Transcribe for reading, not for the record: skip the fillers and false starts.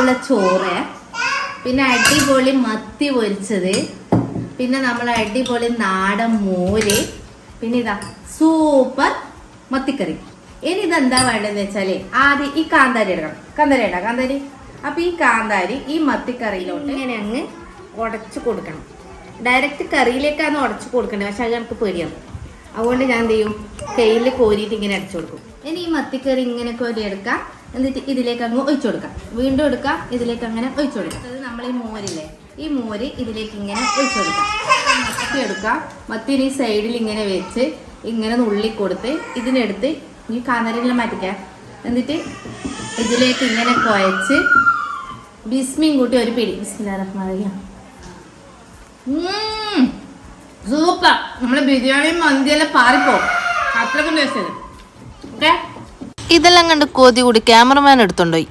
ചൂടുള്ള ചോറ്, പിന്നെ അടിപൊളി മത്തി പൊരിച്ചത്, പിന്നെ നമ്മൾ അടിപൊളി നാടൻ മോര്, പിന്നെ ഇതാ സൂപ്പർ മത്തിക്കറി. ഇനി ഇതെന്താ വേണ്ടതെന്ന് വെച്ചാല് ആദ്യം ഈ കാന്താരി എടുക്കണം. കാന്താരി ഇടാം, കാന്താരി. അപ്പൊ ഈ കാന്താരി ഈ മത്തിക്കറിയിലോട്ട് ഇങ്ങനെ അങ്ങ് ഉടച്ചു കൊടുക്കണം. ഡയറക്റ്റ് കറിയിലേക്കാണ് ഉടച്ചു കൊടുക്കേണ്ടത്, പക്ഷെ അത് നമുക്ക് പേടിയാണ്. അതുകൊണ്ട് ഞാൻ എന്ത് ചെയ്യും, കയ്യിൽ കോരിയിട്ട് ഇങ്ങനെ അടിച്ചു കൊടുക്കും. ഇനി ഈ മത്തിക്കറി ഇങ്ങനെ കോരി എടുക്കാം, എന്നിട്ട് ഇതിലേക്ക് അങ്ങ് ഒഴിച്ചു കൊടുക്കാം. വീണ്ടും എടുക്കാം, ഇതിലേക്ക് അങ്ങനെ ഒഴിച്ചു കൊടുക്കാം. അത് നമ്മൾ ഈ മോരില്ലേ, ഈ മോര് ഇതിലേക്ക് ഇങ്ങനെ ഒഴിച്ചു കൊടുക്കാം. മത്തി എടുക്കാം, മത്തിന് ഈ സൈഡിൽ ഇങ്ങനെ വെച്ച് ഇങ്ങനെ നുള്ളി കൊടുത്ത് ഇതിനെടുത്ത് ഈ കാന്താരിയെല്ലാം മാറ്റിക്കാം. എന്നിട്ട് ഇതിലേക്ക് ഇങ്ങനെ കുഴച്ച് ബിസ്മിയും കൂട്ടി ഒരു പിടി. ബിസ്മില്ലാഹിർ സൂപ്പർ. നമ്മളെ ബിരിയാണിയും മന്തിയെല്ലാം പാറിപ്പോവും, അത്രക്കും ടേസ്റ്റ്. ഓക്കെ, ഇതെല്ലാം കണ്ട് കൊതി കൂടി ക്യാമറമാൻ എടുത്തോണ്ടോയി.